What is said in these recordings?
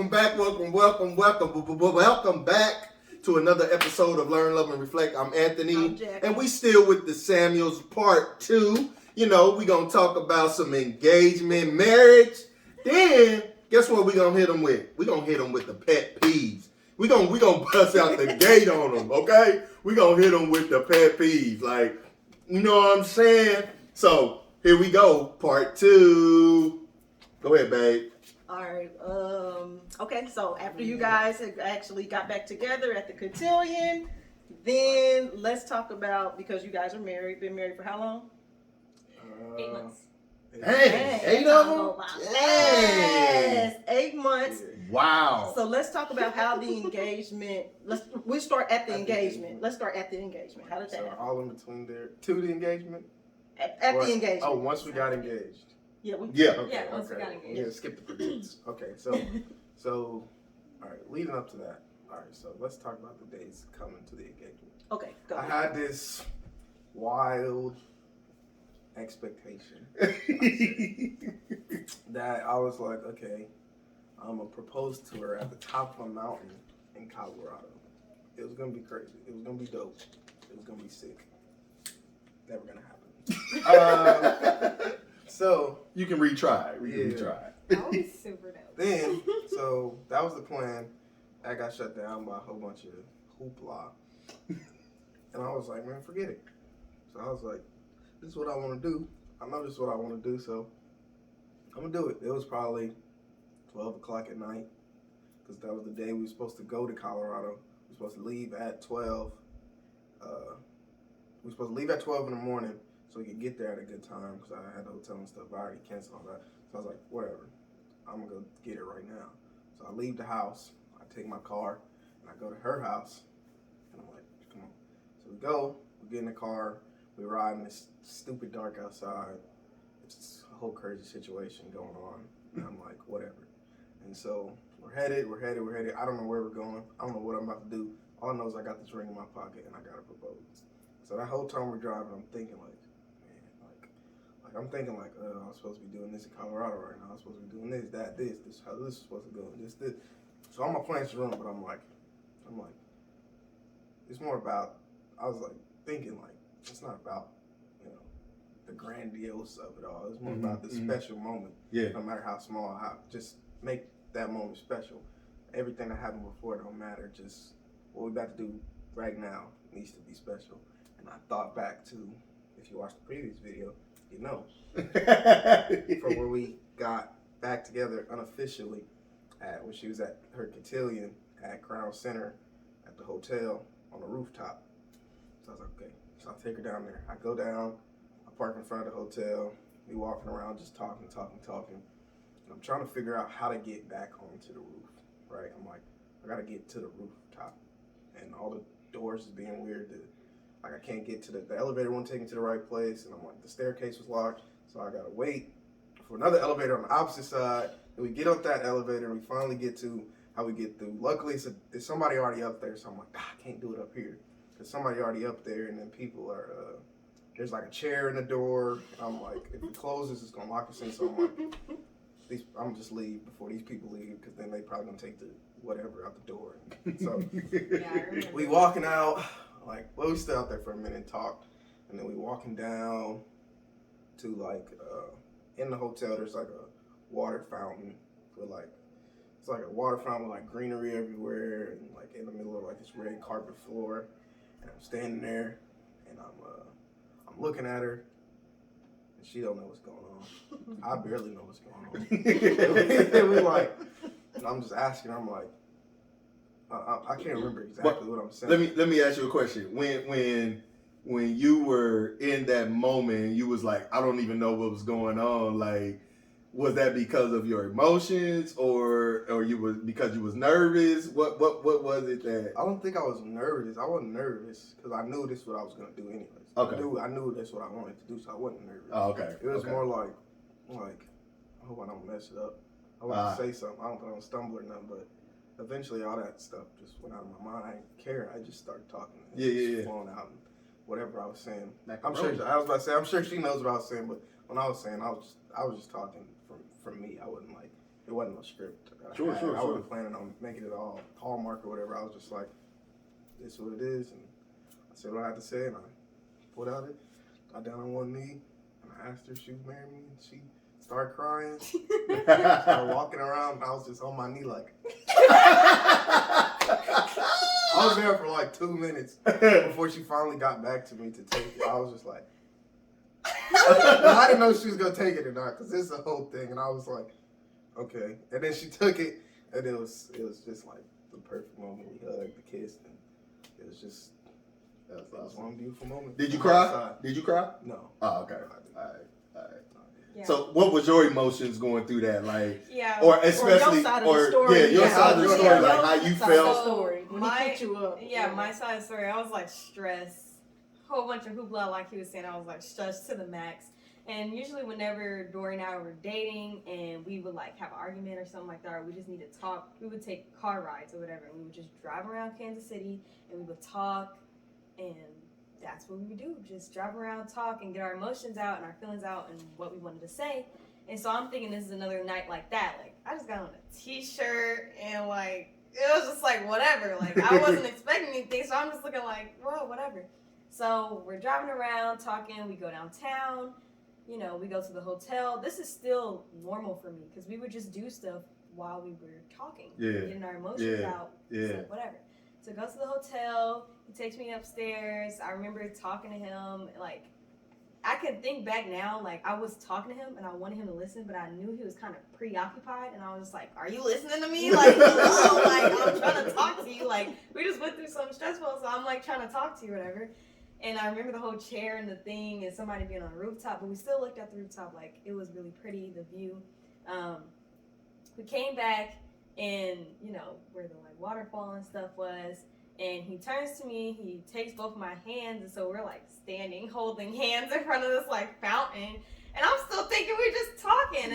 Welcome back to another episode of Learn, Love, and Reflect. I'm Anthony, and we still with the Samuels Part 2. You know, we gonna talk about some engagement, marriage. Then, guess what we gonna hit them with? We gonna hit them with the pet peeves. We gonna bust out the gate on them, okay? We gonna hit them with the pet peeves, like, you know what I'm saying? So, here we go, Part 2. Go ahead, babe. All right. Okay, so after you guys actually got back together at the cotillion, then let's talk about, because you guys are married, been married for how long? 8 months. Hey, 8 of them? Yes, 8 months. Wow. So let's talk about how the engagement, we'll start at the engagement. Let's start at the engagement. How did that happen? All in between there, to the engagement? At the engagement. Oh, once we got engaged. Yeah. Okay, Yeah, once we got engaged. Yeah, skip the predicts. Okay, so, all right, leading up to that. All right, so let's talk about the days coming to the engagement. Okay, go I ahead. had this wild expectation that I was like, okay, I'm gonna propose to her at the top of a mountain in Colorado. It was gonna be crazy. It was gonna be dope. It was gonna be sick. Never gonna happen. So you can retry. We can retry. That would be super dope. Then, so that was the plan. That got shut down by a whole bunch of hoopla. And I was like, man, forget it. So I was like, this is what I want to do. I know this is what I want to do, so I'm going to do it. It was probably 12 o'clock at night, because that was the day we were supposed to go to Colorado. We were supposed to leave at 12. We were supposed to leave at 12 in the morning so we could get there at a good time, because I had the hotel and stuff. I already canceled all that. So I was like, whatever. I'm going to go get it right now. So I leave the house. I take my car, and I go to her house. And I'm like, come on. So we go. We get in the car. We ride in this stupid dark outside. It's a whole crazy situation going on. And I'm like, whatever. And so we're headed. I don't know where we're going. I don't know what I'm about to do. All I know is I got this ring in my pocket and I got to propose. So that whole time we're driving, I'm thinking like, I'm thinking like, I'm supposed to be doing this in Colorado right now. I'm supposed to be doing this, that, this, how this is supposed to go, this. So all my plans are wrong, but I'm like, it's more about, I was like thinking like, it's not about, the grandiose of it all. It's more about the special moment. Yeah. No matter how small, just make that moment special. Everything that happened before don't matter. Just what we're about to do right now needs to be special. And I thought back to, if you watched the previous video, you know, from where we got back together unofficially when she was at her cotillion at Crown Center at the hotel on the rooftop. So I was like, okay. So I take her down there. I go down, I park in front of the hotel, we walking around just talking. And I'm trying to figure out how to get back onto the roof, right? I'm like, I gotta get to the rooftop. And all the doors is being weird. Like I can't get to the elevator won't take me to the right place, and I'm like, the staircase was locked, so I gotta wait for another elevator on the opposite side. And we get up that elevator, and we finally get to how we get through. Luckily, there's somebody already up there, so I'm like, I can't do it up here. There's somebody already up there, and then people are, there's like a chair in the door. I'm like, if it closes, it's gonna lock us in, so I'm like, I'm just leave before these people leave, because then they probably gonna take the whatever out the door. So we walking out. We stood out there for a minute and talked, and then we walking down to in the hotel. There's like a water fountain it's like a water fountain with like greenery everywhere, and like in the middle of like this red carpet floor. And I'm standing there, and I'm looking at her, and she don't know what's going on. I barely know what's going on. And we like, and I'm just asking. I'm like, I can't remember exactly what I'm saying. Let me ask you a question. When you were in that moment, you was like, I don't even know what was going on. Like, was that because of your emotions, or you was because you was nervous? What was it that? I don't think I was nervous. I wasn't nervous because I knew this is what I was gonna do anyways. Okay. I knew that's what I wanted to do, so I wasn't nervous. Oh, okay. It was more like I hope I don't mess it up. I want to say something. I don't think I'm stumble or nothing, but eventually all that stuff just went out of my mind. I didn't care. I just started talking. And flowing out and whatever I was saying. I'm sure she knows what I was saying, but when I was saying, I was just talking from me. I wasn't like it wasn't no script. Sure. I wasn't planning on making it all Hallmark or whatever. I was just like, this is what it is, and I said what I had to say, and I put out it, got down on one knee, and I asked her if she would marry me, and she started crying, started walking around, and I was just on my knee like, I was there for like 2 minutes before she finally got back to me to take it. I was just like, I didn't know if she was gonna take it or not, because it's a whole thing, and I was like, okay. And then she took it, and it was just like the perfect moment. We hugged, the kissed, and it was just one beautiful moment. Did you cry? Did you cry? No. Oh, okay. All right. Yeah. So, what was your emotions going through that, like, yeah, or especially, your side of the story. your side of the story, Yeah, like how you side of the felt. story when he picked you up. Yeah, my side of the story, I was like stressed, whole bunch of hoopla, like he was saying. I was like stressed to the max. And usually, whenever Dory and I were dating, and we would like have an argument or something like that, or we just need to talk, we would take car rides or whatever, and we would just drive around Kansas City, and we would talk, and that's what we would do, just drive around, talk, and get our emotions out and our feelings out and what we wanted to say. And so I'm thinking this is another night like that. Like, I just got on a t-shirt, and like, it was just like, whatever. Like, I wasn't expecting anything, so I'm just looking like, whoa, whatever. So we're driving around, talking, we go downtown, you know, we go to the hotel. This is still normal for me, because we would just do stuff while we were talking. Yeah. Getting our emotions out. Yeah. So whatever. So go to the hotel, he takes me upstairs. I remember talking to him, like, I can think back now, like, I was talking to him and I wanted him to listen, but I knew he was kind of preoccupied, and I was just like, are you listening to me? Like, hello, like, I'm trying to talk to you. Like, we just went through something stressful, so I'm, like, trying to talk to you, whatever. And I remember the whole chair and the thing and somebody being on the rooftop, but we still looked at the rooftop, like, it was really pretty, the view. We came back, and, you know, where the, like, waterfall and stuff was, and he turns to me, he takes both my hands, and so we're like standing, holding hands in front of this like fountain, and I'm still thinking we're just talking and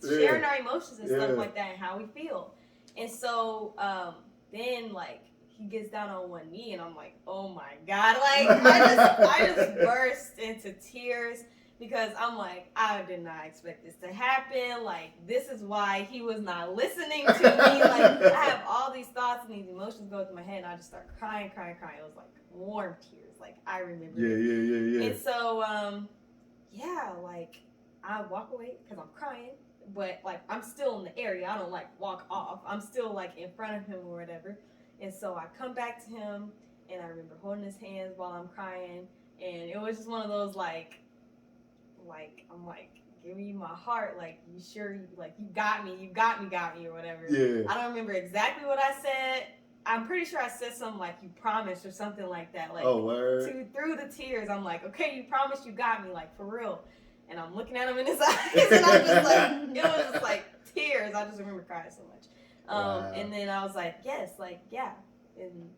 sharing our emotions and stuff like that and how we feel. And so then like he gets down on one knee, and I'm like, oh my God, like I just burst into tears. Because I'm like, I did not expect this to happen. Like, this is why he was not listening to me. Like, I have all these thoughts and these emotions go through my head, and I just start crying. It was like warm tears. Like, I remember Yeah. And so, like, I walk away because I'm crying. But, like, I'm still in the area. I don't, like, walk off. I'm still, like, in front of him or whatever. And so I come back to him, and I remember holding his hands while I'm crying. And it was just one of those, like, I'm like, give me my heart, like, you sure, like, you got me, or whatever. Yeah. I don't remember exactly what I said. I'm pretty sure I said something like, you promised, or something like that. Like, oh, word. Through the tears, I'm like, okay, you promised, you got me, like, for real. And I'm looking at him in his eyes, and I'm just like, it was just like tears. I just remember crying so much. Wow. And then I was like, yes, like, yeah. And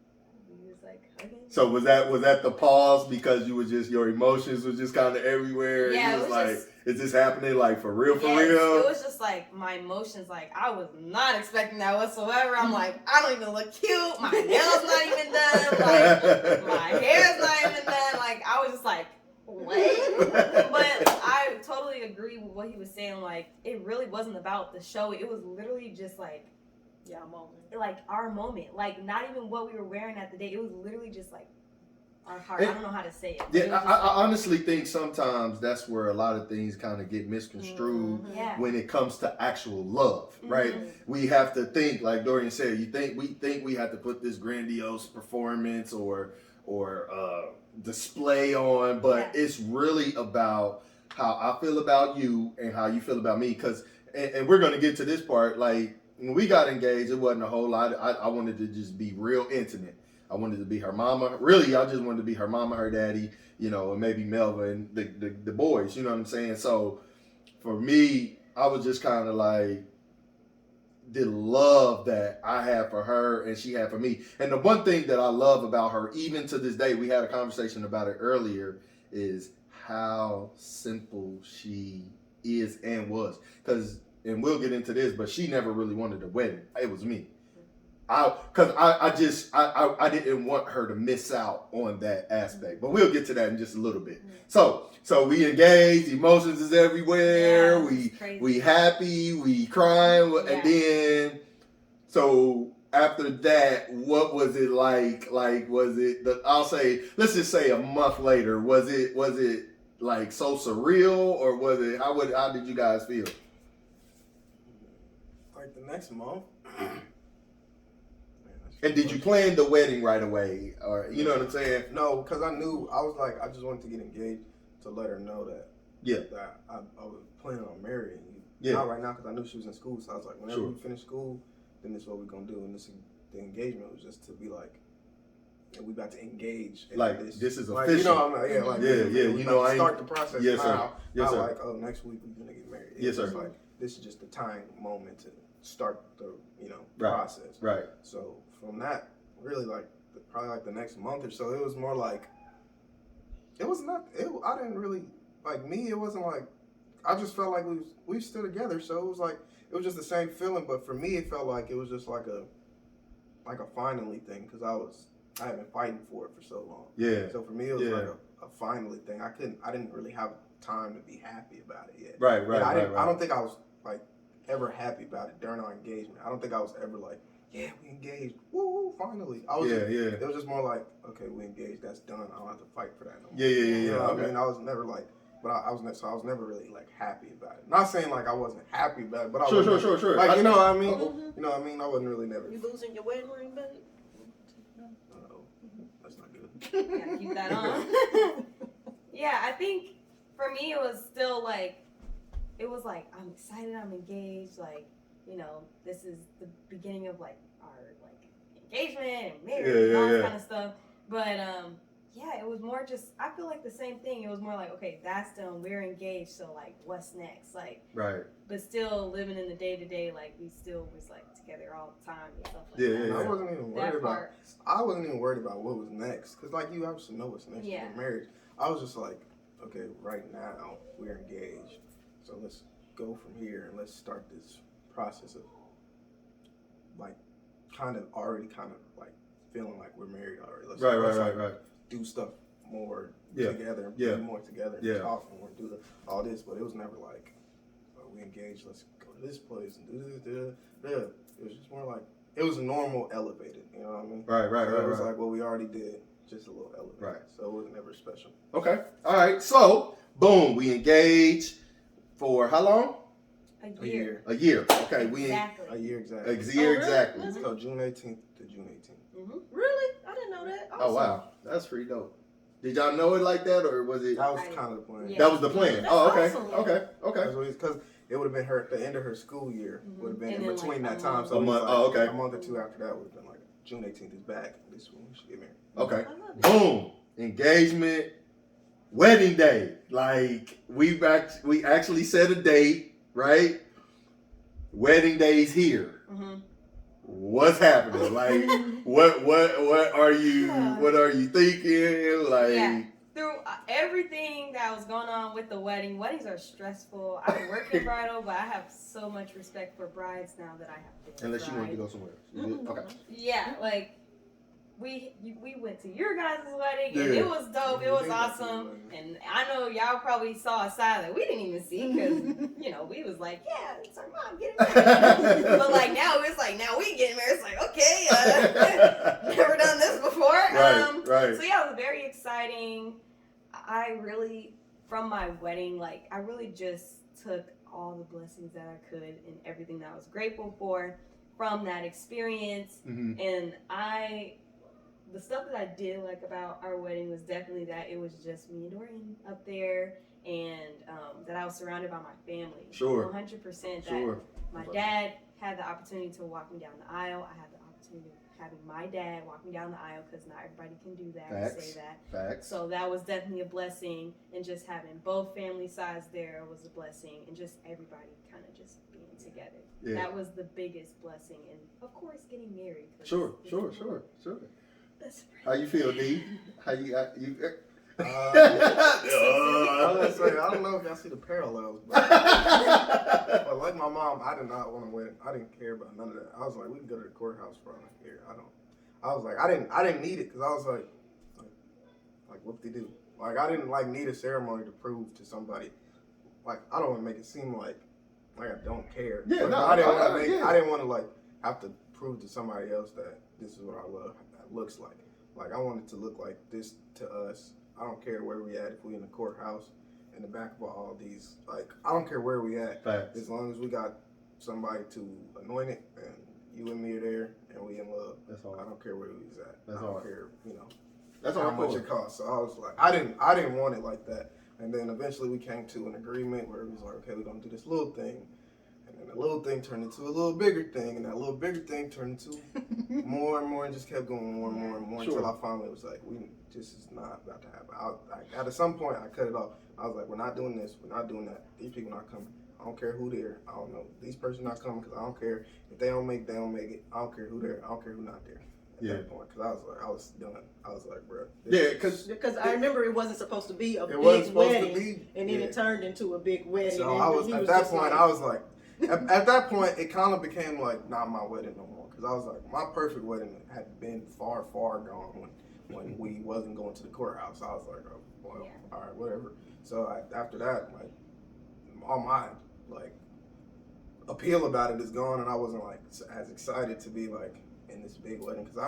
he was like, okay. So was that the pause, because you were just, your emotions was just kind of everywhere? Yeah, and it was like, just, is this happening, like, for real? It was just like my emotions, like, I was not expecting that whatsoever. I'm like, I don't even look cute. My nails not even done. Like, my hair's not even done. Like, I was just like, what? But I totally agree with what he was saying. Like, it really wasn't about the show. It was literally just like, yeah, moment. Like, our moment. Like, not even what we were wearing at the day. It was literally just like our heart. I don't know how to say it. Yeah, I honestly think sometimes that's where a lot of things kind of get misconstrued when it comes to actual love, right? We have to think, like Dorian said, we think we have to put this grandiose performance or display on, but it's really about how I feel about you and how you feel about me. Because, and we're going to get to this part, like, when we got engaged, it wasn't a whole lot. I wanted to just be real intimate. I wanted to be her mama. Really, I just wanted to be her mama, her daddy, you know, and maybe Melva and the boys, you know what I'm saying? So for me, I was just kind of like, the love that I have for her and she had for me. And the one thing that I love about her, even to this day, we had a conversation about it earlier, is how simple she is and was. And we'll get into this, but she never really wanted a wedding. It was me. I didn't want her to miss out on that aspect, but we'll get to that in just a little bit. So we engaged, emotions is everywhere, we happy, we crying, and then so after that, what was it like? Like, was it? Let's just say a month later. Was it like so surreal, or was it? How did you guys feel? Like the next month. And did you plan the wedding right away, or you know what I'm saying? No, because I was like, I just wanted to get engaged to let her know that that I was planning on marrying you. Yeah. Not right now, because I knew she was in school, so I was like, whenever Sure. we finish school, then this is what we're gonna do. And the engagement was just to be like, we about to engage. Like this is like, official. you know, I'm like, You know, I start the process yes, now. sir. Yes, not sir. like, oh, next week we're gonna get married. Yes, sir. It's like this is just the time moment to start the Right. process. Right. So from that, really probably like the next month or so, it was more like it was not. I didn't really like me. It wasn't like I just felt like we still together. So it was just the same feeling. But for me, it felt like it was just like a finally thing because I had been fighting for it for so long. Yeah. So for me, it was like a finally thing. I didn't really have time to be happy about it yet. Right. I don't think I was like ever happy about it during our engagement. I don't think I was ever like, yeah, we engaged. Woo, finally. It was just more like, okay, we engaged. That's done. I don't have to fight for that no more. Yeah. You know what Okay. I mean? I was never like, but I was never really like happy about it. Not saying like I wasn't happy about it, but Sure. Like you know what I mean? You know what I mean? I wasn't really never. You losing your wedding ring, babe? That's not good. Gotta keep that on. Yeah, I think for me it was still like, I'm excited, I'm engaged, like, this is the beginning of like our like engagement and marriage and all that kind of stuff. But it was more just, I feel like the same thing. It was more like, okay, that's done, we're engaged, so like what's next? Like, Right. but still living in the day to day, like we still was like together all the time and stuff like that. Yeah. I wasn't even worried about what was next, because like you obviously know what's next in marriage. I was just like, okay, right now we're engaged, so let's go from here and let's start this process of like kind of like feeling like we're married already. Let's Right. do stuff more together, be more together, and talk more, and do all this. But it was never like, oh, we engaged, let's go to this place and do this. It was just more like, it was normal elevated, you know what I mean? Right. So it was like what we already did, just a little elevated. Right. So it was never special. Okay. All right. So boom, we engaged for how long? A year. A year. Okay. Exactly. A year exactly. Exactly. So June 18th to June 18th. Mm-hmm. Really? I didn't know that. Oh wow, that's pretty dope. Did y'all know it like that, or was it? That was kind of the plan. Yeah. That was the plan. That's Oh, okay, awesome. okay. Because it would have been the end of her school year would have been And in then, between like, that time. So a it was month. like Oh, okay. A month or two after that would have been like June 18th is back. This is when we should get married. Okay. I love it. Boom. Engagement. Wedding day. Like we actually set a date, right? Wedding day's here. Mm-hmm. What's happening? Like what are you thinking? Like Through everything that was going on with the weddings are stressful. I've been working bridal, but I have so much respect for brides now that I have been. unless you want to go somewhere else. You good? Okay. Yeah, like we went to your guys' wedding and it was dope. It was awesome, and I know y'all probably saw a side that we didn't even see because we was like, yeah, it's our mom getting married. But like now it's like now we getting married. It's like okay, never done this before. Right. So yeah, it was very exciting. I really from my wedding, like I really just took all the blessings that I could and everything that I was grateful for from that experience, and the stuff that I did like about our wedding was definitely that it was just me and Dorian up there, and that I was surrounded by my family. Sure. 100% that my dad had the opportunity to walk me down the aisle. I had the opportunity of having my dad walk me down the aisle because not everybody can do that and say that. Facts. So that was definitely a blessing, and just having both family sides there was a blessing, and just everybody kind of just being together. Yeah. That was the biggest blessing, and of course getting married. Sure. That's How you feel, D? How you I was gonna say, I don't know if y'all see the parallels, but like my mom, I did not want to win. I didn't care about none of that. I was like, we can go to the courthouse for here. I was like, I didn't need it because I was like what they do. Like I didn't need a ceremony to prove to somebody. Like I don't want to make it seem like I don't care. Yeah, no, I didn't want to have to prove to somebody else that this is what I love. That looks like. Like I want it to look like this to us. I don't care where we at. If we in the courthouse, in the back of all these, I don't care where we at. Facts. As long as we got somebody to anoint it, and you and me are there, and we in love. That's all. I don't care where we was at. That's I don't all. care, That's how all much it costs. So I was like, I didn't want it like that. And then eventually we came to an agreement where it was like, okay, we're gonna do this little thing. And then the little thing turned into a little bigger thing, and that little bigger thing turned into more and more, and just kept going more and more and more until I finally was like, this is not about to happen. At some point, I cut it off. I was like, we're not doing this. We're not doing that. These people not coming. I don't care who they're. I don't know. These person not coming because I don't care. If they don't make, they don't make it. I don't care who they're. I don't care who not there. At that point, because I was done. I was like, bro. Because I remember it wasn't supposed to be a big wedding, and then it turned into a big wedding. So I was at that point. I was like, at that point, it kind of became like not my wedding no more. Because I was like, my perfect wedding had been far, far gone when we wasn't going to the courthouse. I was like, oh, well, all right, whatever. So after that, all my appeal about it is gone, and I wasn't as excited to be in this big wedding because I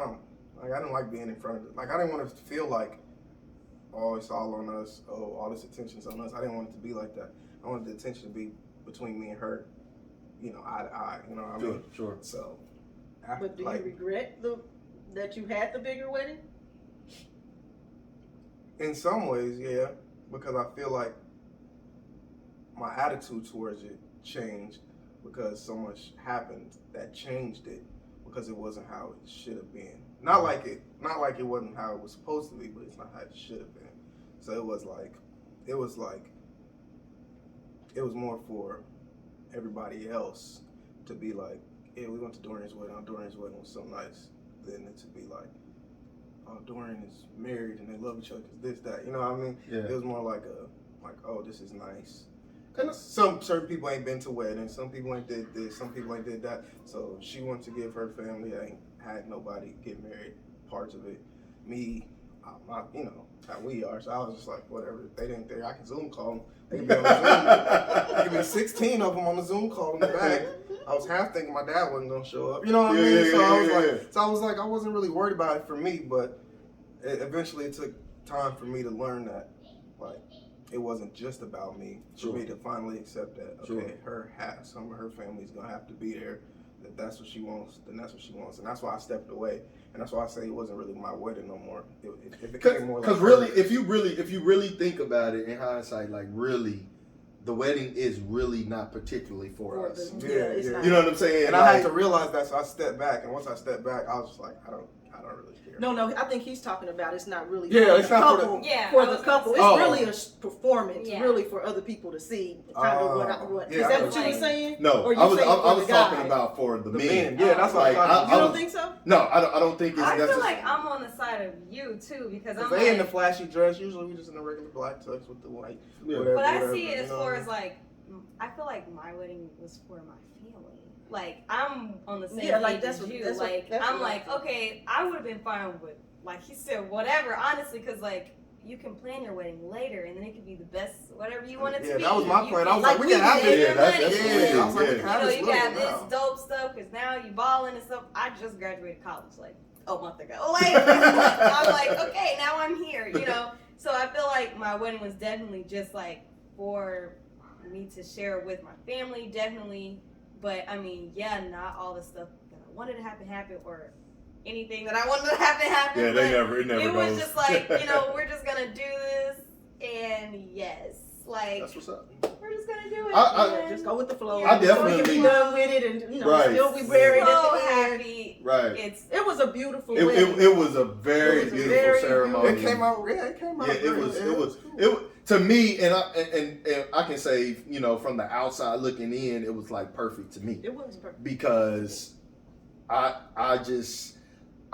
didn't like being in front of it. I didn't want it to feel like, oh, it's all on us. Oh, all this attention's on us. I didn't want it to be like that. I wanted the attention to be between me and her, eye to eye. You know what I mean? Sure. So, but do you regret that you had the bigger wedding? In some ways, yeah, because I feel like my attitude towards it changed because so much happened that changed it because it wasn't how it should have been. Not like it wasn't how it was supposed to be, but it's not how it should have been. So it was more for everybody else to be like, yeah, we went to Dorian's wedding. Dorian's wedding was so nice. Then it to be like, oh, Dorian is married and they love each other because this, that. You know what I mean? Yeah. It was more like oh, this is nice. And some certain people ain't been to weddings. Some people ain't did this. Some people ain't did that. So she wanted to give her family. I ain't had nobody get married. Parts of it. Me, how we are. So I was just like, whatever. If they didn't there, I can Zoom call them. They can be on the Zoom. There can be 16 of them on the Zoom call in the back. I was half thinking my dad wasn't gonna show up. You know what I mean? So I was like, I wasn't really worried about it for me, but eventually it took time for me to learn that, it wasn't just about me. For me to finally accept that, okay, some of her family's gonna have to be there. If that's what she wants, then that's what she wants, and that's why I stepped away. And that's why I say it wasn't really my wedding no more. It became more like, because really, if you really think about it in hindsight, really, the wedding is really not particularly for us. Yeah. You know what I'm saying? And I had to realize that, so I stepped back. And once I stepped back, I was just like, I don't really care. No, I think he's talking about it's not really it's not couple, for the couple. It's really a performance, Yeah. really for other people to see. Kind of what is that what you were saying? No, or I was talking about for the men. Yeah, that's what you don't think so? No, I don't think it's necessary. I feel like I'm on the side of you too because I'm they in the flashy dress. Usually we just in the regular black tux with the white. Yeah. Whatever, but I see it as far as I feel like my wedding was for my family. I'm on the same page as you. Okay, I would have been fine with, he said, whatever, honestly, because, you can plan your wedding later, and then it could be the best, whatever you want it to be. Yeah, that was my plan. I was like, we can have it. I was like, you can have this dope stuff, because now you balling and stuff. I just graduated college, a month ago. I'm like, okay, now I'm here, So I feel like my wedding was definitely just, for me to share with my family, definitely. But I mean, not all the stuff that I wanted to happen, or anything that I wanted to happen. Yeah, it never It goes. was just we're just gonna do this, and that's what's up. we're just gonna do it. I just go with the flow. I definitely so we can be done with it, and still be I'm buried so at the end. happy. Right. It was a beautiful wedding. It was a very beautiful ceremony. It came out. Yeah, it came out. Yeah, it was. To me, and I can say, from the outside looking in, it was perfect to me. It was perfect because I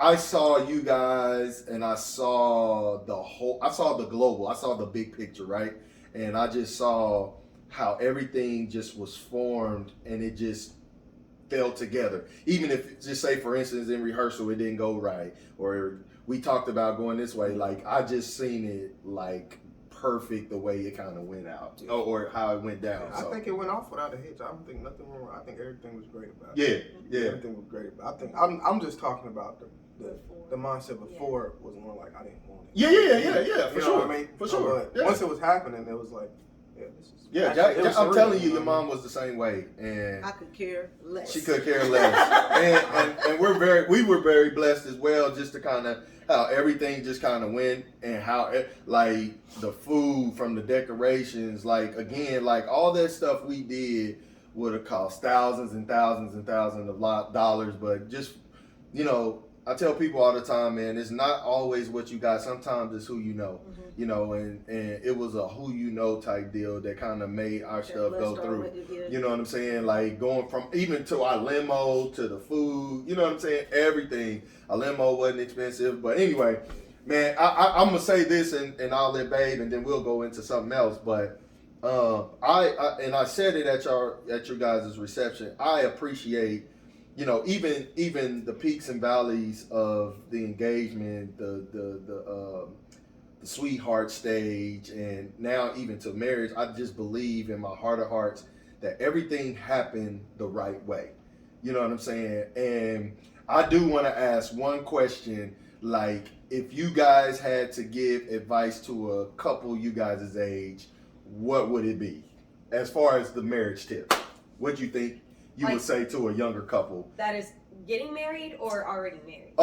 I saw you guys, and I saw the global, I saw the big picture, right? And I just saw how everything just was formed, and it just fell together. Even if, just say for instance, in rehearsal it didn't go right, or we talked about going this way, like I just seen it like perfect the way it kind of went out, or how it went down. I So think it went off without a hitch. I don't think nothing wrong. I think everything was great about yeah, it. yeah, Everything was great about it. I think I'm just talking about the mindset before was more like I didn't want it. yeah, for You know sure. what I mean? For sure. But once it was happening, it was like, this is. Yeah, actually, it was I'm surreal, telling you, know your what I mom was the same way, and I could care less. she could care less. and we were very blessed as well, just to kind of how everything just kind of went, and how like the food from the decorations, like again, like all that stuff we did would have cost thousands and thousands and thousands of dollars, but just, you know, I tell people all the time, man, it's not always what you got. Sometimes it's who you know, you know, and it was a who you know type deal that kind of made our stuff go through. You know what I'm saying? Like going from even to our limo to the food, you know what I'm saying? Everything. A limo wasn't expensive, but anyway, man, I'm gonna say this, and I'll let Babe, and then we'll go into something else. But I said it at your guys' reception. I appreciate, you know, even the peaks and valleys of the engagement, the sweetheart stage, and now even to marriage. I just believe in my heart of hearts that everything happened the right way. You know what I'm saying? And I do want to ask one question, like if you guys had to give advice to a couple you guys' age, what would it be? As far as the marriage tip, what do you think you would say to a younger couple that is getting married or already married?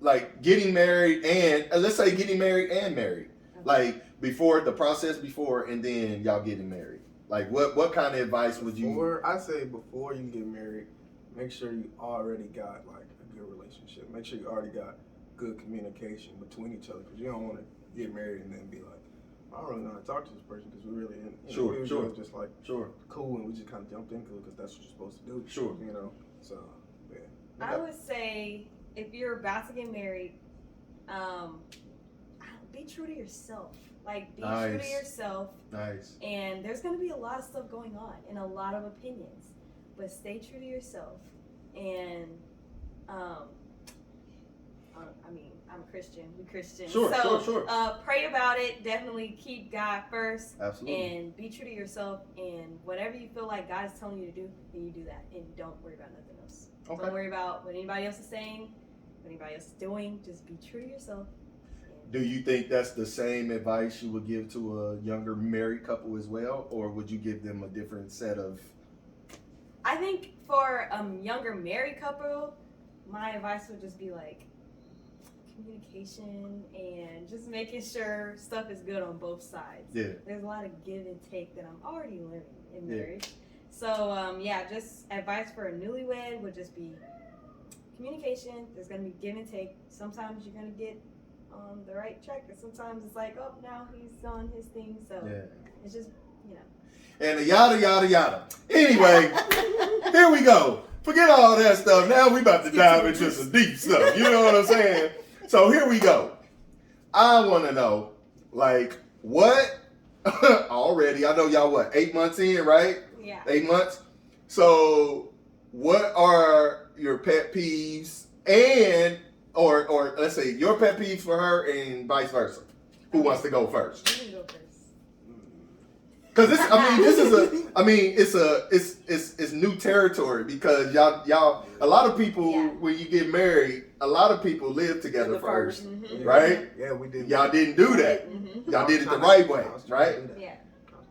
Like getting married, and let's say getting married and married. Okay. Like before the process before, and then y'all getting married. Like what kind of advice would you? I say before you get married, make sure you already got like a good relationship. Make sure you already got good communication between each other, because you don't want to get married and then be like, I don't really know how to talk to this person because we really, sure. just like cool, and we just kind of jumped into it because that's what you're supposed to do. Sure. You know, so yeah. I would say if you're about to get married, be true to yourself. Like be true to yourself. Nice. And there's gonna be a lot of stuff going on and a lot of opinions, but stay true to yourself. And I mean, I'm a Christian. We're Christian. Sure. Pray about it. Definitely keep God first. Absolutely. And be true to yourself. And whatever you feel like God is telling you to do, then you do that. And don't worry about nothing else. Okay. Don't worry about what anybody else is saying, what anybody else is doing. Just be true to yourself. Do you think that's the same advice you would give to a younger married couple as well, or would you give them a different set of? I think for a younger married couple, my advice would just be like communication and just making sure stuff is good on both sides. Yeah. There's a lot of give and take that I'm already learning in marriage. So just advice for a newlywed would just be communication. There's gonna be give and take. Sometimes you're gonna get on the right track, and sometimes it's like, oh, now he's on his thing. So it's just, you know. And a yada yada yada. Anyway, here we go. Forget all that stuff. Now we about to dive into some deep stuff. You know what I'm saying? So here we go. I want to know, like, what already? I know y'all 8 months in, right? Yeah. 8 months. So what are your pet peeves, and or let's say your pet peeves for her and vice versa? Who wants to go first? You can go first. Because it's new territory, because y'all a lot of people when you get married, a lot of people live together first, right? Yeah, we did. Y'all didn't do that. Mm-hmm. Y'all did it the right way, right? Yeah.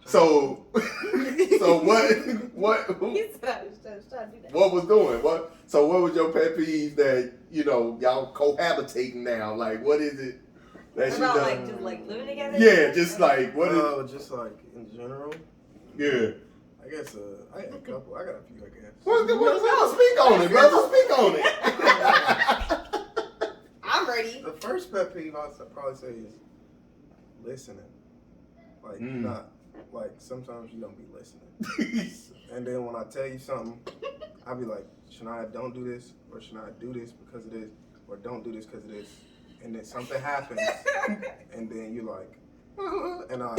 So what was doing? What was your pet peeve that y'all cohabitating now? Like, what is it that she does? Just like living together? Yeah, just like what is? Just like in general. Yeah. I guess I had a couple. I got a few, I guess. Well, speak on it, brother. Speak on it. I'm ready. The first pet peeve I'd probably say is listening. Like not like sometimes you don't be listening. And then when I tell you something, I'll be like, Shania, don't do this, or Shania, do this because of this. or don't do this because of this, and then something happens, and then you're like, and I'm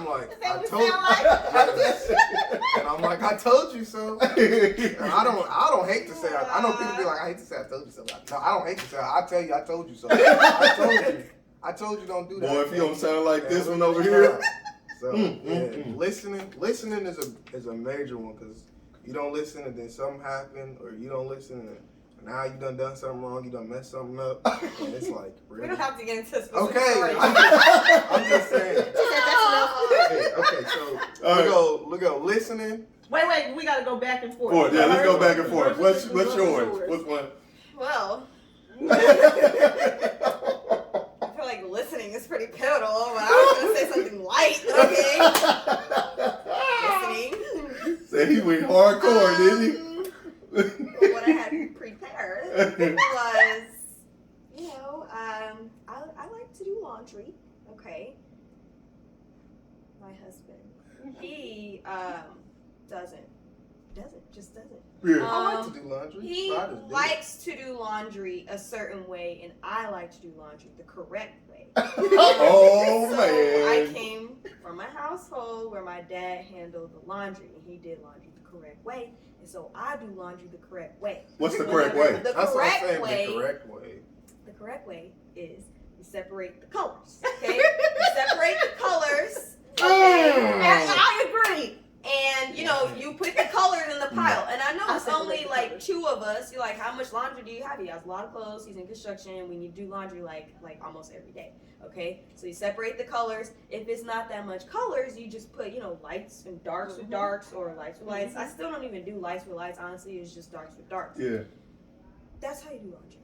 like, I told and I'm like, I told you so. And I don't hate to say I know people be like, I hate to say I told you so. No, I don't hate to say I tell you I told you so. I told you don't do that. Boy, if you don't sound like this one over here. So listening is a major one, because you don't listen and then something happened, or you don't listen and now you done something wrong, you done messed something up, and it's like, really? We don't have to get into specific Okay, stories. I'm just saying. Okay, So we go listening. Wait, we gotta go back and forth. Yeah, let's go back and forth. What's yours? What's one? Well, I feel like listening is pretty pivotal, but I was gonna say something light. Okay. Listening. Said he went hardcore, didn't he? What I had prepared was, I like to do laundry. Okay. My husband, he doesn't. Yeah. I like to do laundry. He likes to do laundry a certain way, and I like to do laundry the correct way. Oh, So man. I came from a household where my dad handled the laundry, and he did laundry the correct way, and so I do laundry the correct way. What's the correct way? The That's what I'm saying, way. the correct way. The correct way is you separate the colors. Okay, you separate the colors. Okay, And I agree. and you put the colors in the pile. And I know it's only like two of us. You're like, how much laundry do you have? He has a lot of clothes. He's in construction. We need to do laundry like almost every day. Okay, so you separate the colors. If it's not that much colors, you just put lights and darks with darks, or lights with lights. I still don't even do lights with lights. Honestly, it's just darks with darks. Yeah. That's how you do laundry.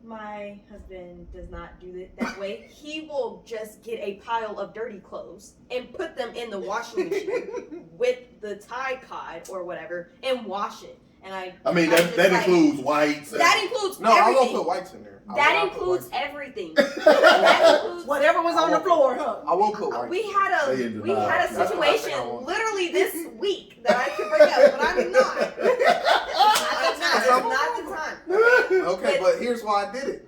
My husband does not do it that way. He will just get a pile of dirty clothes and put them in the washing machine with the Tide Pod or whatever and wash it. And I mean, that includes whites. That includes No, I everything. won't put whites in there. That includes everything. That includes Whatever was on the floor, huh? I won't put whites. We had a They did not. That's the last thing I situation want. literally this week that I could bring up, but I'm not. It's not the time. Okay, but here's why I did it.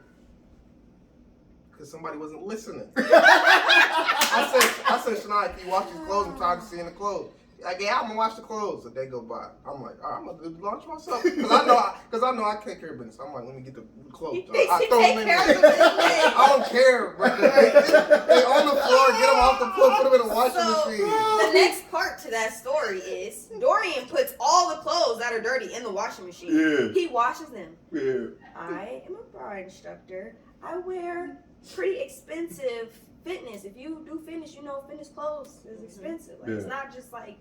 Because somebody wasn't listening. I said, Shania, can you wash these clothes? I'm tired of seeing the clothes. Like, yeah, I'm gonna wash the clothes. A day go by. I'm like, all right, I'm gonna do the laundry myself. Because I know I take care of business. I'm like, let me get the clothes. He takes I throw them in there. I don't care, bro. They on the floor, get them off the floor, put them in the washing machine. The next part to that story is Dorian puts all the clothes that are dirty in the washing machine. Yeah. He washes them. Yeah. I am a bar instructor. I wear pretty expensive fitness. If you do fitness, fitness clothes is expensive. Like, it's not just like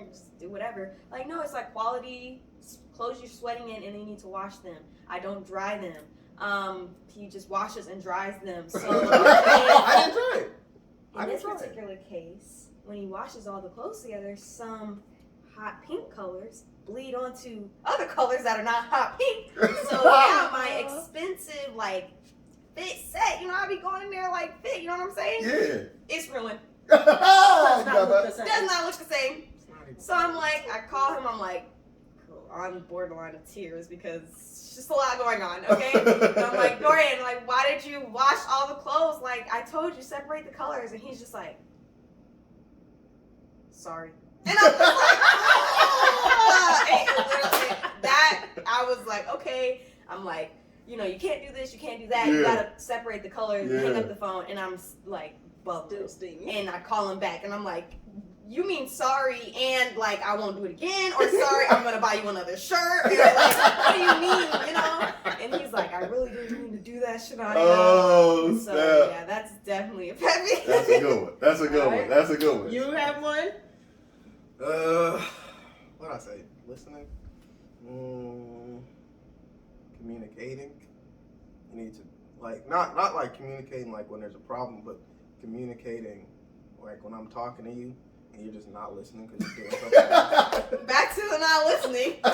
just do whatever. Like, no, it's like quality clothes you're sweating in, and then you need to wash them. I don't dry them. He just washes and dries them. So I didn't try it. in this particular case, when he washes all the clothes together, some hot pink colors bleed onto other colors that are not hot pink. So now my expensive fit set, I be going in there like fit, you know what I'm saying? Yeah. It's ruined. Does not look the same. Does not look the same. So I'm like, I call him, I'm like, on borderline of tears because it's just a lot going on, okay? And I'm like, Dorian, why did you wash all the clothes? I told you, separate the colors. And he's just like, sorry. And I'm just like, I was like, okay. I'm like, you can't do this, you can't do that. You gotta separate the colors, hang up the phone. And I'm like, bubbling. And I call him back and I'm like, you mean sorry and I won't do it again, or sorry, I'm gonna buy you another shirt? And what do you mean, And he's like, I really didn't mean to do that, Shania. Oh, so snap. yeah, that's definitely a pet peeve. That's a good one. That's a good one. That's a good one. You have one? What did I say? Listening? Communicating. You need to not communicating when there's a problem, but communicating when I'm talking to you and you're just not listening because you're doing something else. Back to the not listening. No,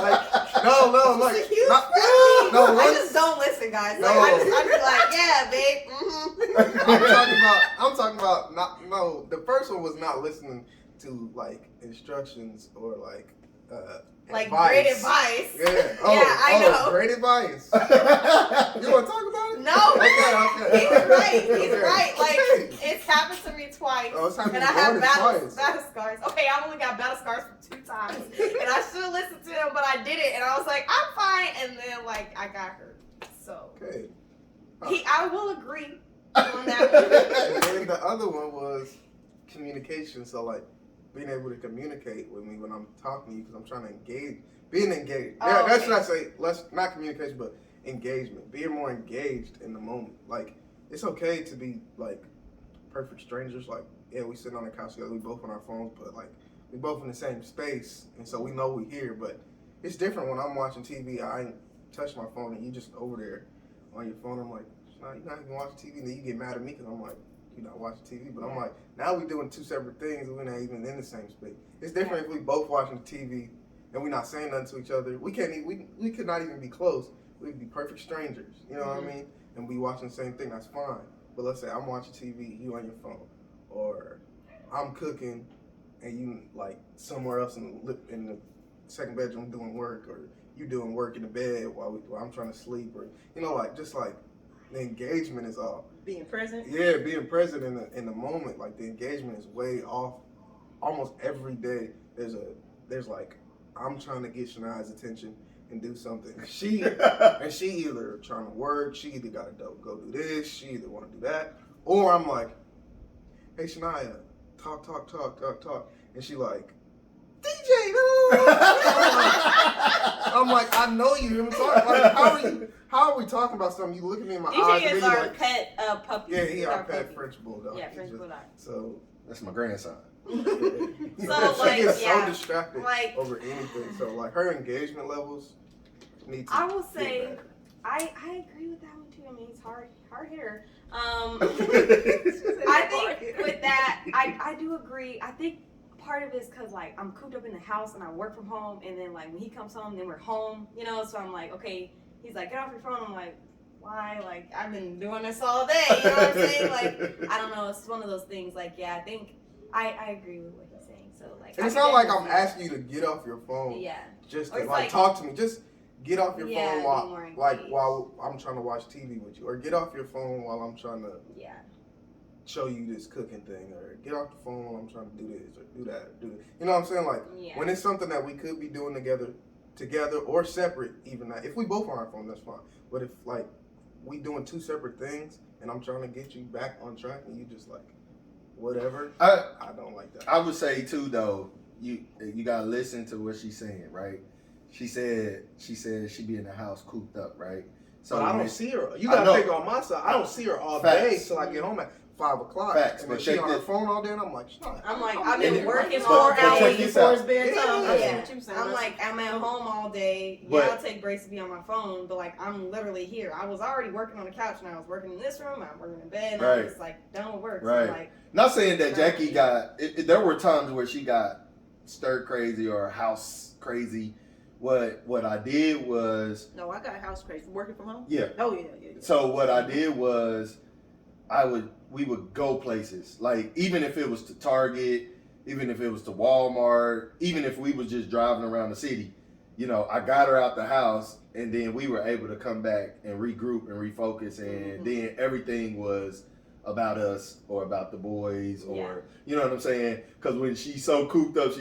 It's a huge pet peeve. I just don't listen, guys. No. I'm just like, yeah, babe. I'm talking about the first one was not listening to instructions or Like Advice. great advice. Yeah. I know. Great advice. You want to talk about it? No. Okay. He's right. He's Okay. right. Like Okay. it's happened to me twice. Oh, it's happened And I more have than battle twice. scars. Okay, I've only got battle scars for 2 times. And I should have listened to him, but I didn't. And I was like, I'm fine. And then like I got hurt. So Okay. I will agree on that one. And then the other one was communication. So like being able to communicate with me when I'm talking to you because I'm trying to engage. Being engaged. Oh, That's okay. what I say. Not communication, but engagement. Being more engaged in the moment. Like it's okay to be like perfect strangers. Like yeah, we sitting on the couch together. We both on our phones, but like we both in the same space, and so we know we here. But it's different when I'm watching TV. I ain't touch my phone, and you just over there on your phone. I'm like, nah, you're not even watching TV. And then you get mad at me because I'm like, you're not watching TV. But I'm like, now we doing 2 separate things, and we're not even in the same space. It's different if we both watching TV and we're not saying nothing to each other. We can't. We could not even be close. We'd be perfect strangers. You know what I mean? And we watching the same thing. That's fine. But let's say I'm watching TV, you on your phone, or I'm cooking, and you like somewhere else in the second bedroom doing work, or you doing work in the bed while I'm trying to sleep, or like just like the engagement is off. Being present. Yeah, being present in the moment, like the engagement is way off. Almost every day, there's like I'm trying to get Shania's attention and do something. She either trying to work, she either gotta go do this, she either want to do that, or I'm like, hey Shania, talk, and she like, DJ, no. I'm like, I know you. Hear me talk. Like, how are we talking about something? You look at me in my eyes. DJ and is then you our like, pet puppy. yeah, he our puppy. pet French bulldog. Yeah, He's French just- bulldog. So That's my grandson. she like, gets yeah, so distracted like- over anything. So like her engagement levels need to. I will get say, better. I agree with that one too. I mean, he's hard hitter. Said I hard think hitter. with that, I do agree. I think part of it is because like I'm cooped up in the house and I work from home, and then like when he comes home, then we're home, so I'm like, okay, he's like, get off your phone. I'm like, why? Like I've been doing this all day. You know what I'm saying? Like I don't know. It's one of those things. Like yeah, I think I agree with what he's saying. So like, And it's I not like definitely I'm asking you to get off your phone Yeah. just Or to it's like like- talk to me. Just get off your Yeah, phone be while more while engaged. I'm trying to watch TV with you, or get off your phone while I'm trying to Yeah. show you this cooking thing, or get off the phone while I'm trying to do this or do that. You know what I'm saying? Like Yeah. when it's something that we could be doing together or separate, even that. If we both on our phone, that's fine. But if like we doing 2 separate things and I'm trying to get you back on track and you just like whatever, I don't like that. I would say too though, you gotta listen to what she's saying, right? She said she be in the house cooped up, right? So I don't when- see her. You I gotta know. think on my side. I don't see her all Facts. day till I get home at 5 o'clock. Facts, And but then she check on her this- phone all day, and I'm like, shut I'm like, up. I've been And- working but- all but check day. this before out. it's bedtime. Yeah. That's Yeah. what you saying. I'm like, I'm at home all day. But- Yeah, I'll take breaks to be on my phone, but like, I'm literally here. I was already working on the couch, and I was working in this room. I'm working in bed, and I Right. was like done with work. Right. So like, Not saying that Jackie got. There were times where she got stir crazy or house crazy. What I did was, No, I got house crazy. Working from home? yeah. Oh, yeah. So what I did was, we would go places. Like even if it was to Target, even if it was to Walmart, even if we was just driving around the city, I got her out the house, and then we were able to come back and regroup and refocus, and then everything was about us or about the boys, or Yeah. you know what I'm saying? Because when she's so cooped up.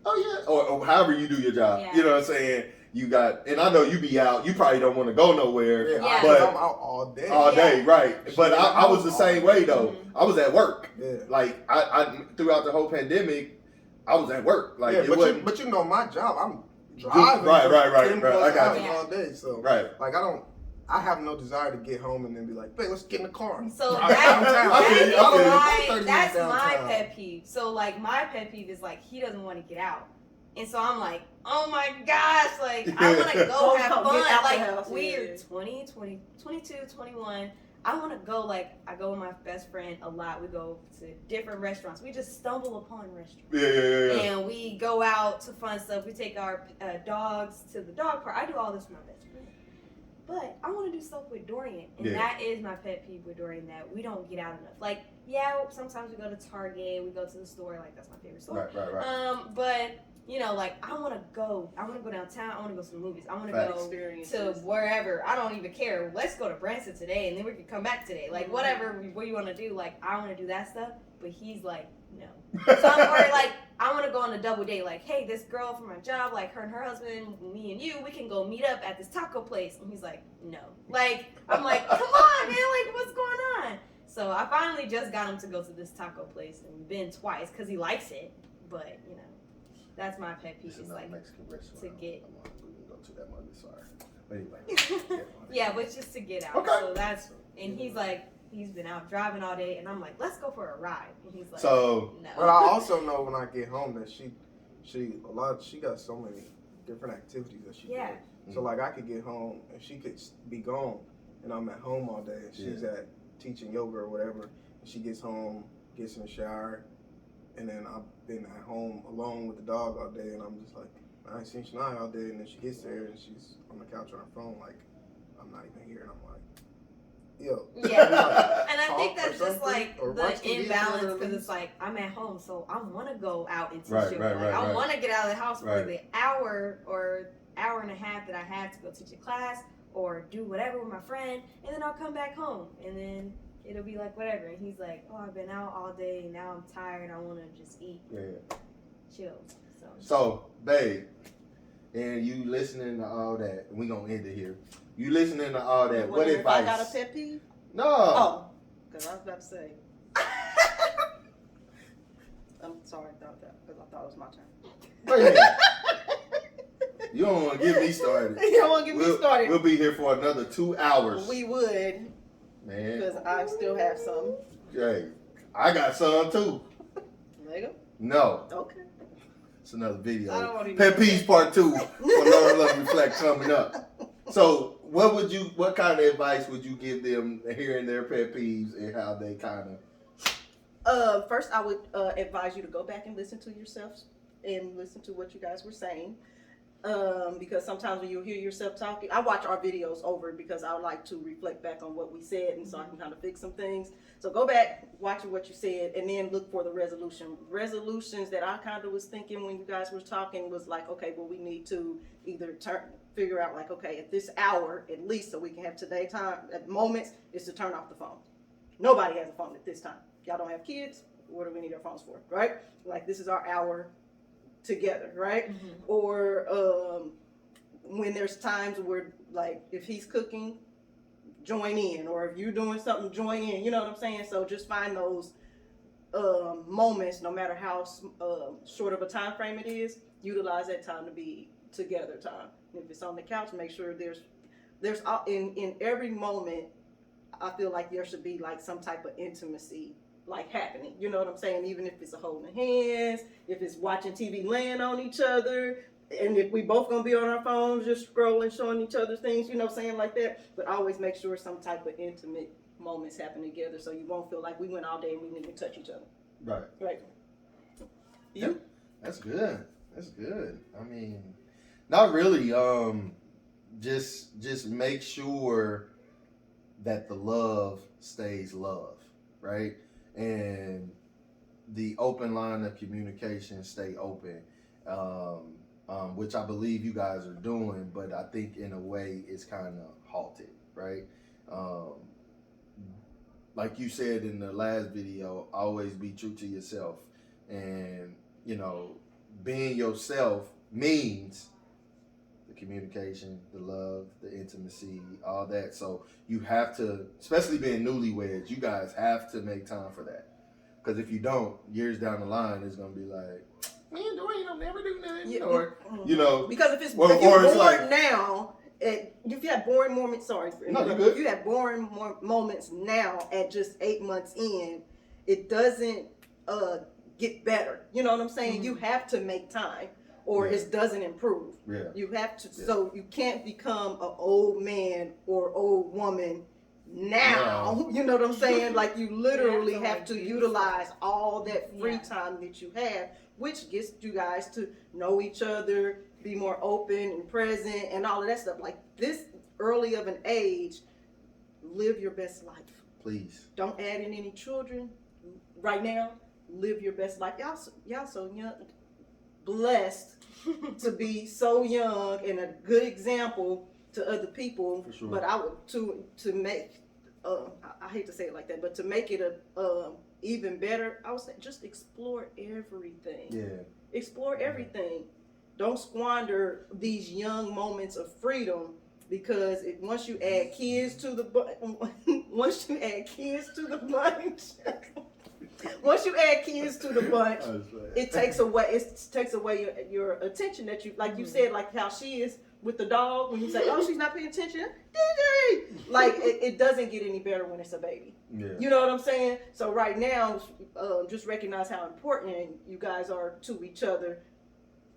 Oh yeah, or however you do your job. Yeah. You know what I'm saying? You got, and I know you be out. You probably don't want to go nowhere Yeah, but- I'm out all day. all day, right? She But was I was the out same all way day. though. I was at work. Yeah. Like I throughout the whole pandemic, I was at work. Like Yeah, it but wasn't but you know my job. I'm driving. Right, for right. 10 I plus got hours you. all day. So right. like I have no desire to get home and then be like, babe, let's get in the car. so Drive downtown. I feel you, I feel you. I'm 30 that's minutes my downtown. pet peeve. So like, my pet peeve is like he doesn't want to get out. And so I'm like, oh my gosh, like I want to go Oh, have no, fun. get out the Like house, we're yeah. 20, 22, 21. I want to go, like, I go with my best friend a lot. We go to different restaurants. We just stumble upon restaurants. Yeah. And we go out to fun stuff. We take our dogs to the dog park. I do all this with my best friend. but I want to do stuff with Dorian. And Yeah. that is my pet peeve with Dorian, that we don't get out enough. Like, yeah, sometimes we go to Target, we go to the store, like that's my favorite store. Right. But, you know, like I want to go downtown, I want to go to the movies, I want to Facts. go to wherever. I don't even care. Let's go to Branson today and then we can come back today. Like, whatever, what you want to do, like I want to do that stuff. But he's like, no. So I'm worried, like, I want to go on a double date. Like, hey, this girl from my job, like her and her husband, me and you, we can go meet up at this taco place. And he's like, no. Like, I'm like, come on, man. Like, what's going on? So I finally just got him to go to this taco place and been twice because he likes it. But, you know, that's my pet peeve. Is like Mexican restaurant. to get. We can go to that one. Sorry. But anyway. Yeah, but just to get out. Okay. So that's, and he's like, he's been out driving all day, and I'm like, let's go for a ride. And he's like, So, no. But I also know when I get home that she got so many different activities that she Yeah. does. So like I could get home and she could be gone, and I'm at home all day, and she's at teaching yoga or whatever. And she gets home, gets in the shower, and then I've been at home alone with the dog all day, and I'm just like, I ain't seen Shania all day, and then she gets there and she's on the couch on her phone like, I'm not even here, and I'm like, yo. Yeah, and I Talk think or that's just something, like or watch the TV imbalance or because at it's like I'm at home, so I want to go out and teach Right, yoga. right, Like, right, I right. want to get out of the house for Right. the hour or hour and a half that I have to go teach a class or do whatever with my friend, and then I'll come back home, and then it'll be like whatever. And he's like, "Oh, I've been out all day, and now I'm tired. I want to just eat, chill." So, babe, and you listening to all that, we gonna end it here. You listening to all that, what If advice? I got a pet peeve? No. Oh, because I was about to say. I'm sorry about that because I thought it was my turn. Wait a minute. You don't want to get me started. You don't want to get me started. We'll be here for another 2 hours. We would, Man. because I still have some. Hey, I got some too. Lego? No. Okay. It's another video. I don't want to Pet Peeves Part 2 for Learn, Love, Reflect coming up. So, what kind of advice would you give them hearing their pet peeves and how they kind of... First, I would advise you to go back and listen to yourselves and listen to what you guys were saying. Because sometimes when you hear yourself talking, I watch our videos over because I like to reflect back on what we said, and so I can kind of fix some things. So go back, watch what you said, and then look for the resolution. Resolutions that I kind of was thinking when you guys were talking was like, okay, well, we need to either figure out like, okay, at this hour at least, so we can have today time at moments, is to turn off the phone. Nobody has a phone at this time. Y'all don't have kids. What do we need our phones for, right? Like, this is our hour together, right? Mm-hmm. Or when there's times where, like, if he's cooking, join in, or if you're doing something, join in. You know what I'm saying? So just find those moments, no matter how short of a time frame it is. Utilize that time to be together time. And if it's on the couch, make sure there's in every moment. I feel like there should be like some type of intimacy like happening, you know what I'm saying? Even if it's a holding hands, if it's watching TV, laying on each other, and if we both gonna be on our phones, just scrolling, showing each other things, you know, saying like that. But always make sure some type of intimate moments happen together, so you won't feel like we went all day and we didn't even touch each other. Right. Right. Yeah, that's good. That's good. I mean, not really. Just make sure that the love stays love, right? And the open line of communication stay open, which I believe you guys are doing, but I think in a way it's kind of halted, right? Like you said in the last video, always be true to yourself. And, you know, being yourself means the communication, the love, the intimacy, all that. So you have to, especially being newlyweds, you guys have to make time for that. Because if you don't, years down the line, it's going to be like, man, Dwayne, I'll never do nothing. Yeah. Or, you know. Because if it's, or if you're it's bored like, now, if you have boring moments, No, you're good. if you have boring moments now at just 8 months in, it doesn't get better. You know what I'm saying? Mm-hmm. You have to make time, or it doesn't improve. Yeah. You have to, so you can't become an old man or old woman now. You know what I'm saying? Like, you literally You have have to, to like, utilize all that free Yeah. time that you have, which gets you guys to know each other, be more open and present and all of that stuff. Like, this, early of an age, live your best life. Please. Don't add in any children right now. Live your best life. Y'all so young, blessed to be so young and a good example to other people. For sure. But I would to make I hate to say it like that, but to make it a even better, I would say just explore everything. Yeah. Explore everything. Don't squander these young moments of freedom, because once you add kids to the bunch, once you add kids to the bunch, it takes away your attention that you, like you said, like how she is with the dog. When you say, "Oh, she's not paying attention," DJ, like it doesn't get any better when it's a baby. Yeah. You know what I'm saying? So right now, just recognize how important you guys are to each other,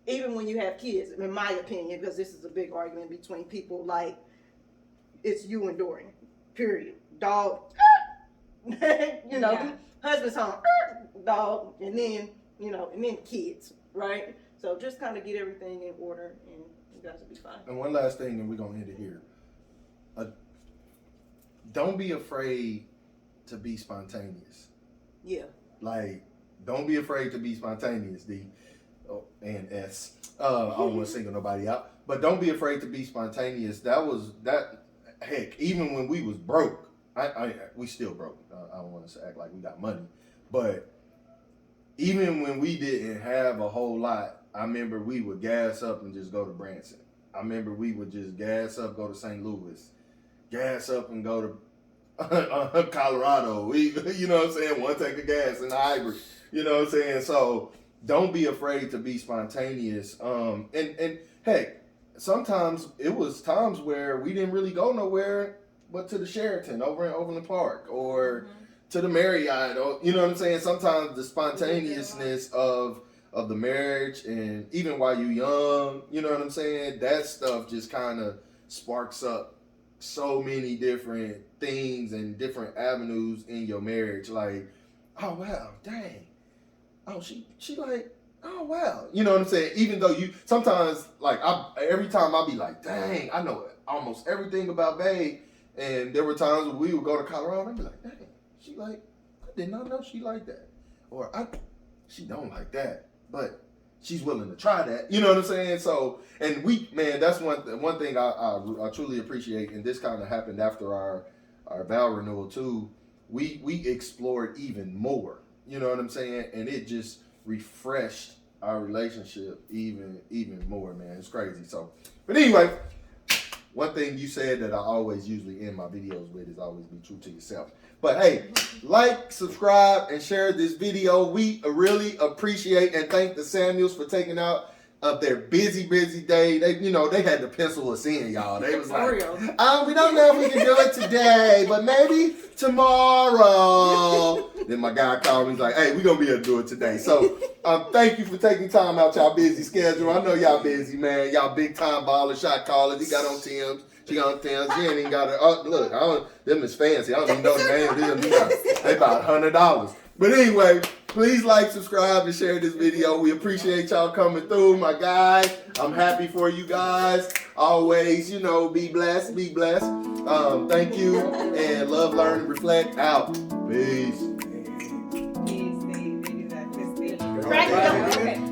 even when you have kids. In my opinion, because this is a big argument between people. Like, it's you and Dorian. Period. Dog. You know. Yeah. Husband's home, dog, and then kids, right? So just kind of get everything in order, and you guys will be fine. And one last thing, and we're gonna end it here. Don't be afraid to be spontaneous. Yeah. Like, don't be afraid to be spontaneous, D. Oh, and S. I don't want to single nobody out, but don't be afraid to be spontaneous. Heck, even when we was broke, we still broke. I don't want to act like we got money, but even when we didn't have a whole lot, I remember we would gas up and just go to Branson. I remember we would just gas up, go to St. Louis, gas up and go to Colorado. You know what I'm saying? One tank of gas in the hybrid. You know what I'm saying? So don't be afraid to be spontaneous. And heck, sometimes it was times where we didn't really go nowhere but to the Sheraton over in Overland Park, or to the Marriott, or, you know what I'm saying? Sometimes the spontaneousness of the marriage, and even while you're young, you know what I'm saying? That stuff just kind of sparks up so many different things and different avenues in your marriage. Like, oh wow, dang. Oh, she like, oh wow. You know what I'm saying? Even though you sometimes, like, every time I'll be like, dang, I know almost everything about Babe. And there were times when we would go to Colorado and I'd be like, dang, she like, I did not know she liked that. Or she don't like that, but she's willing to try that. You know what I'm saying? So, and that's one thing I truly appreciate, and this kind of happened after our vow renewal too. We explored even more. You know what I'm saying? And it just refreshed our relationship even more, man. It's crazy. So, but anyway, one thing you said that I always usually end my videos with is always be true to yourself. But hey, like, subscribe, and share this video. We really appreciate and thank the Samuels for taking out of their busy day. They had to pencil us in, y'all. They was like, we don't know if we can do it today, but maybe tomorrow. Then my guy called me. He's like, hey, we're going to be able to do it today. So thank you for taking time out y'all busy schedule. I know y'all busy, man. Y'all big time ballers, shot callers. He got on Tim's. She got on Tim's. She ain't even got her. Look, them is fancy. I don't even know the name of them. They about $100. But anyway, please like, subscribe, and share this video. We appreciate y'all coming through, my guys. I'm happy for you guys. Always, be blessed, be blessed. Thank you, and love, learn, and reflect out. Peace. Peace, baby. Right. Okay.